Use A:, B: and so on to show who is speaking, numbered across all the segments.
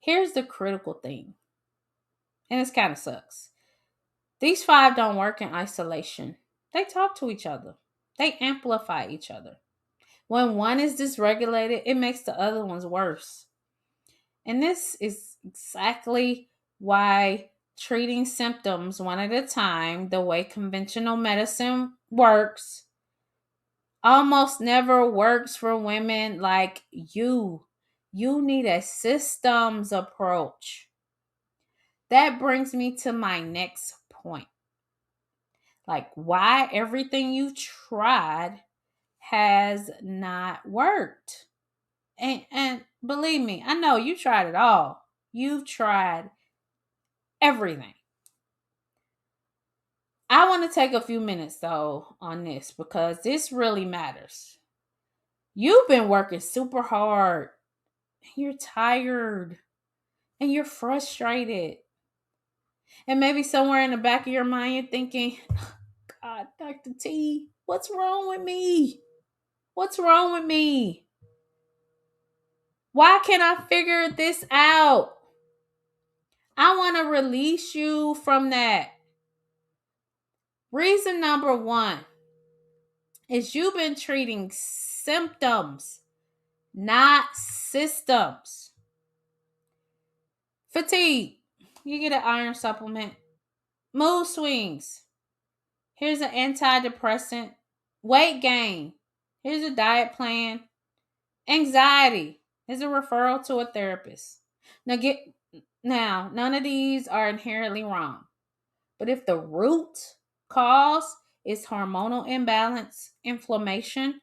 A: Here's the critical thing, and this kind of sucks. These five don't work in isolation. They talk to each other. They amplify each other. When one is dysregulated, it makes the other ones worse. And this is exactly why treating symptoms one at a time, the way conventional medicine works, almost never works for women like you. You need a systems approach. That brings me to my next point. Like, why everything you tried has not worked. And believe me, I know you tried it all. You've tried everything. I want to take a few minutes though on this because this really matters. You've been working super hard. You're tired and you're frustrated. And maybe somewhere in the back of your mind you're thinking, God, Dr. T, what's wrong with me? What's wrong with me? Why can't I figure this out? I want to release you from that. Reason number one is you've been treating symptoms, not systems. Fatigue, you get an iron supplement. Mood swings, here's an antidepressant. Weight gain, here's a diet plan. Anxiety, here's a referral to a therapist. Now, none of these are inherently wrong. But if the root cause is hormonal imbalance, inflammation,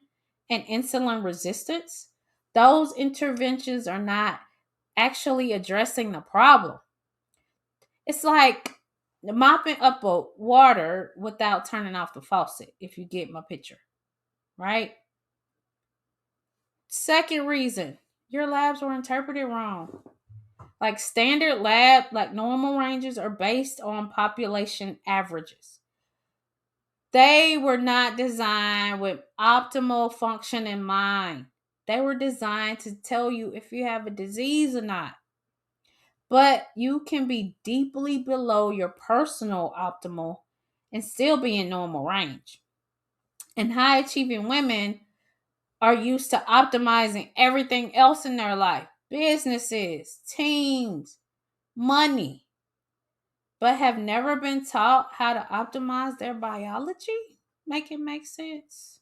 A: and insulin resistance, those interventions are not actually addressing the problem. It's like mopping up a water without turning off the faucet, if you get my picture, right? Second reason, your labs were interpreted wrong. Like standard lab, like normal ranges are based on population averages. They were not designed with optimal function in mind. They were designed to tell you if you have a disease or not. But you can be deeply below your personal optimal and still be in normal range. And high achieving women are used to optimizing everything else in their life, businesses, teams, money, but have never been taught how to optimize their biology. Make it make sense?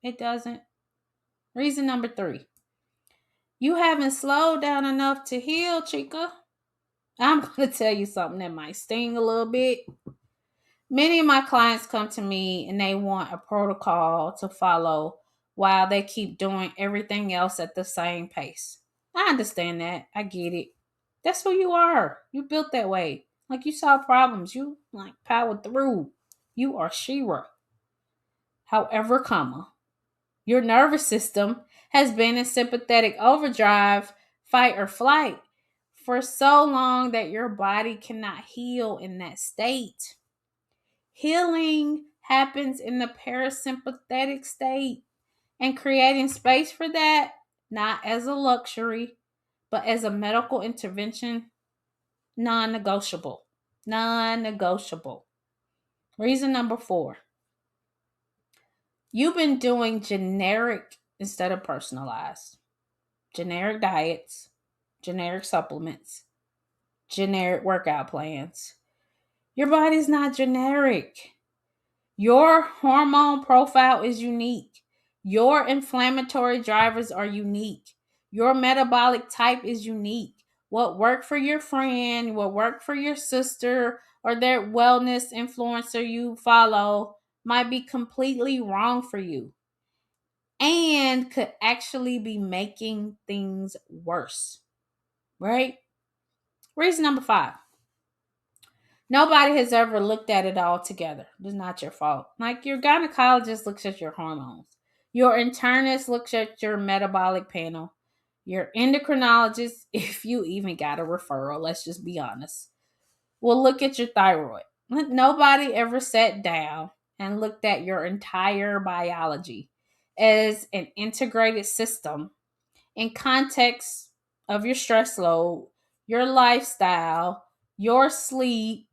A: It doesn't. Reason number three, you haven't slowed down enough to heal, chica. I'm going to tell you something that might sting a little bit. Many of my clients come to me and they want a protocol to follow while they keep doing everything else at the same pace. I understand that. I get it. That's who you are. You built that way. Like you saw problems. You like powered through. You are Shira. However, your nervous system has been in sympathetic overdrive, fight or flight, for so long that your body cannot heal in that state. Healing happens in the parasympathetic state, and creating space for that, not as a luxury, but as a medical intervention, non negotiable. Non negotiable. Reason number four, you've been doing generic instead of personalized. Generic diets, generic supplements, generic workout plans. Your body's not generic. Your hormone profile is unique. Your inflammatory drivers are unique. Your metabolic type is unique. What worked for your friend, what worked for your sister, or their wellness influencer you follow might be completely wrong for you and could actually be making things worse, right? Reason number five, nobody has ever looked at it all together. It's not your fault. Like your gynecologist looks at your hormones. Your internist looks at your metabolic panel. Your endocrinologist, if you even got a referral, let's just be honest, will look at your thyroid. Nobody ever sat down and looked at your entire biology as an integrated system in context of your stress load, your lifestyle, your sleep,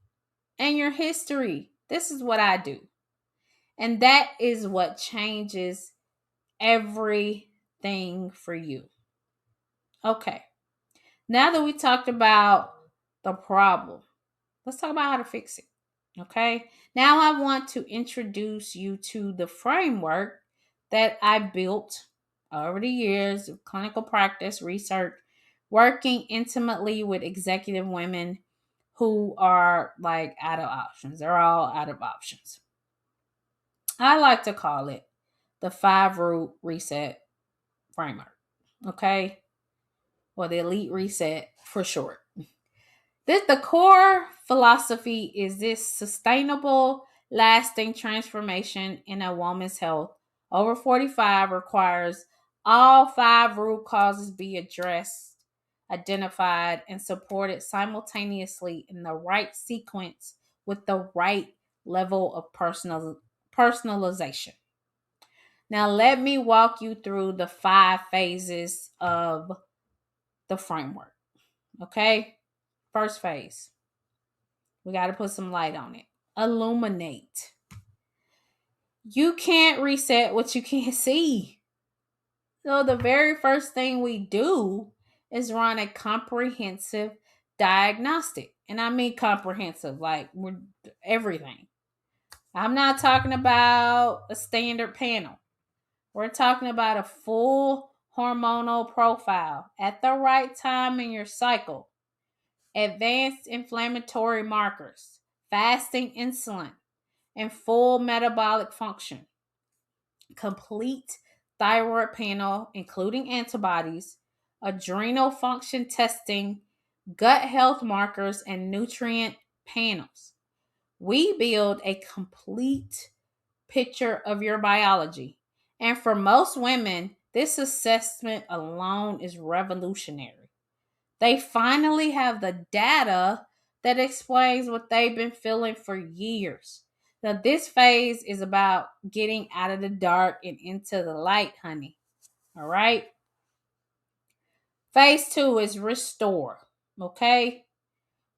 A: and your history. This is what I do. And that is what changes everything for you. Okay. Now that we talked about the problem, let's talk about how to fix it. Okay. Now I want to introduce you to the framework that I built over the years of clinical practice, research, working intimately with executive women who are like out of options. They're all out of options. I like to call it the 5 root reset framework. Okay. Or the elite reset for short. The core philosophy is this sustainable, lasting transformation in a woman's health over 45 requires all 5 root causes be addressed, identified, and supported simultaneously in the right sequence with the right level of personalization. Now, let me walk you through the 5 phases of the framework. Okay? First phase, we got to put some light on it. Illuminate. You can't reset what you can't see. So, the very first thing we do is run a comprehensive diagnostic. And I mean comprehensive, like we're everything. I'm not talking about a standard panel. We're talking about a full hormonal profile at the right time in your cycle, advanced inflammatory markers, fasting insulin, and full metabolic function, complete thyroid panel, including antibodies, adrenal function testing, gut health markers, and nutrient panels. We build a complete picture of your biology. And for most women, this assessment alone is revolutionary. They finally have the data that explains what they've been feeling for years. Now, this phase is about getting out of the dark and into the light, honey. All right. Phase 2 is restore. Okay.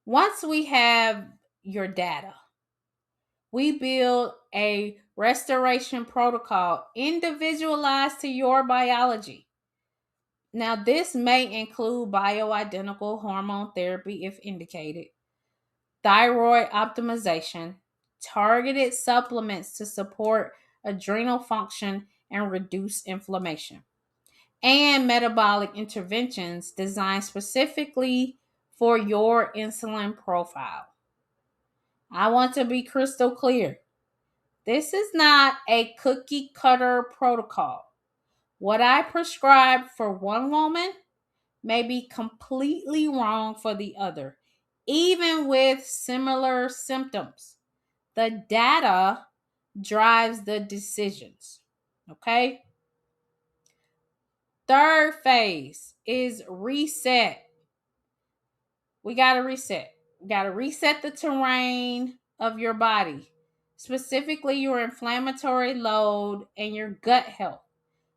A: Once we have your data, we build a restoration protocol individualized to your biology. Now, this may include bioidentical hormone therapy if indicated, thyroid optimization, targeted supplements to support adrenal function and reduce inflammation, and metabolic interventions designed specifically for your insulin profile. I want to be crystal clear. This is not a cookie cutter protocol. What I prescribe for one woman may be completely wrong for the other, even with similar symptoms. The data drives the decisions. Okay? Third phase is reset. We got to reset. We got to reset the terrain of your body, specifically your inflammatory load and your gut health,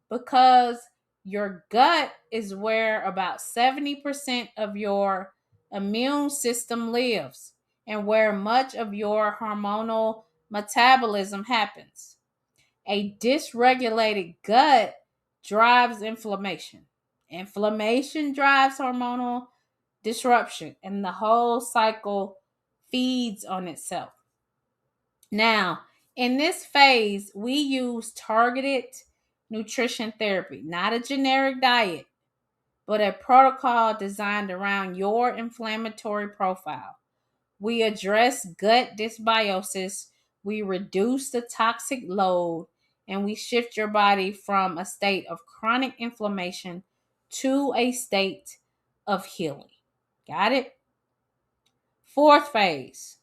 A: because your gut is where about 70% of your immune system lives and where much of your hormonal metabolism happens. A dysregulated gut drives inflammation. Inflammation drives hormonal disruption, and the whole cycle feeds on itself. Now, in this phase, we use targeted nutrition therapy, not a generic diet, but a protocol designed around your inflammatory profile. We address gut dysbiosis, we reduce the toxic load, and we shift your body from a state of chronic inflammation to a state of healing. Got it? Fourth phase,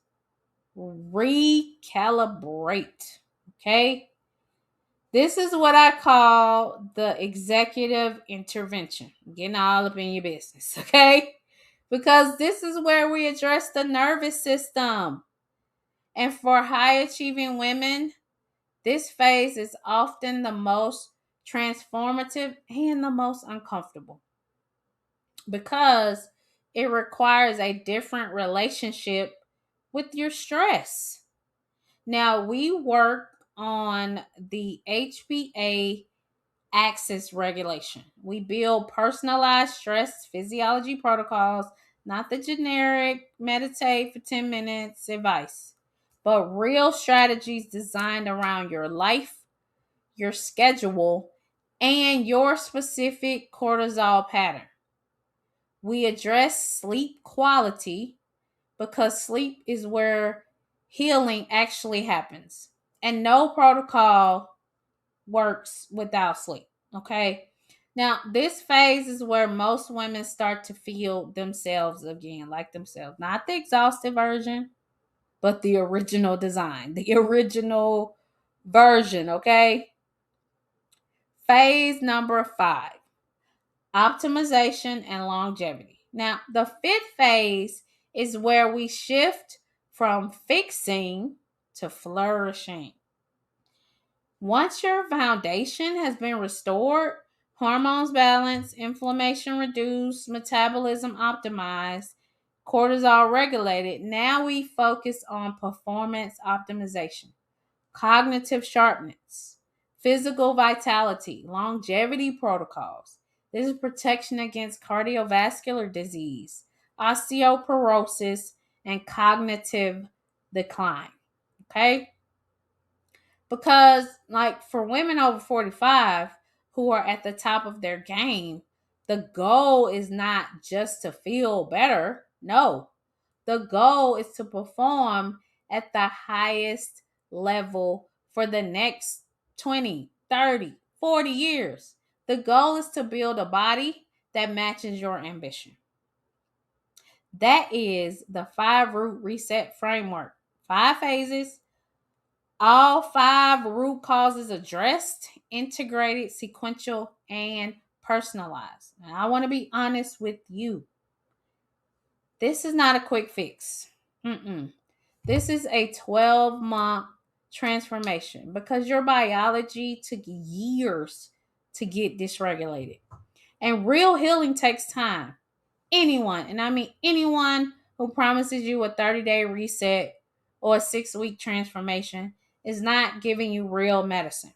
A: recalibrate. Okay? This is what I call the executive intervention. I'm getting all up in your business, okay? Because this is where we address the nervous system. And for high achieving women, this phase is often the most transformative and the most uncomfortable because it requires a different relationship with your stress. Now, we work on the HPA axis regulation. We build personalized stress physiology protocols, not the generic meditate for 10 minutes advice, but real strategies designed around your life, your schedule, and your specific cortisol pattern. We address sleep quality because sleep is where healing actually happens. And no protocol works without sleep. Okay. Now, this phase is where most women start to feel themselves again, like themselves. Not the exhausted version, but the original design, the original version. Okay. Phase number 5, optimization and longevity. Now, the 5th phase is where we shift from fixing to flourishing. Once your foundation has been restored, hormones balanced, inflammation reduced, metabolism optimized, cortisol regulated, now we focus on performance optimization, cognitive sharpness, physical vitality, longevity protocols. This is protection against cardiovascular disease, osteoporosis, and cognitive decline. Okay? Because, like, for women over 45 who are at the top of their game, the goal is not just to feel better. No, the goal is to perform at the highest level for the next 20, 30, 40 years. The goal is to build a body that matches your ambition. That is the 5 root reset framework. 5 phases, all 5 root causes addressed, integrated, sequential, and personalized. Now, I want to be honest with you. This is not a quick fix. This is a 12-month transformation because your biology took years to get dysregulated. And real healing takes time. Anyone, and I mean anyone who promises you a 30-day reset or a 6-week transformation is not giving you real medicine.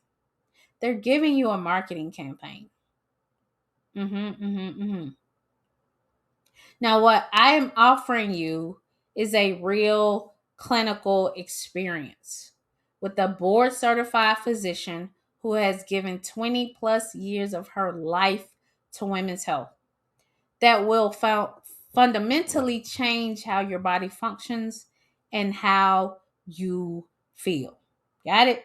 A: They're giving you a marketing campaign. Now, what I am offering you is a real clinical experience with a board certified physician who has given 20 plus years of her life to women's health that will fundamentally change how your body functions and how you feel. Got it?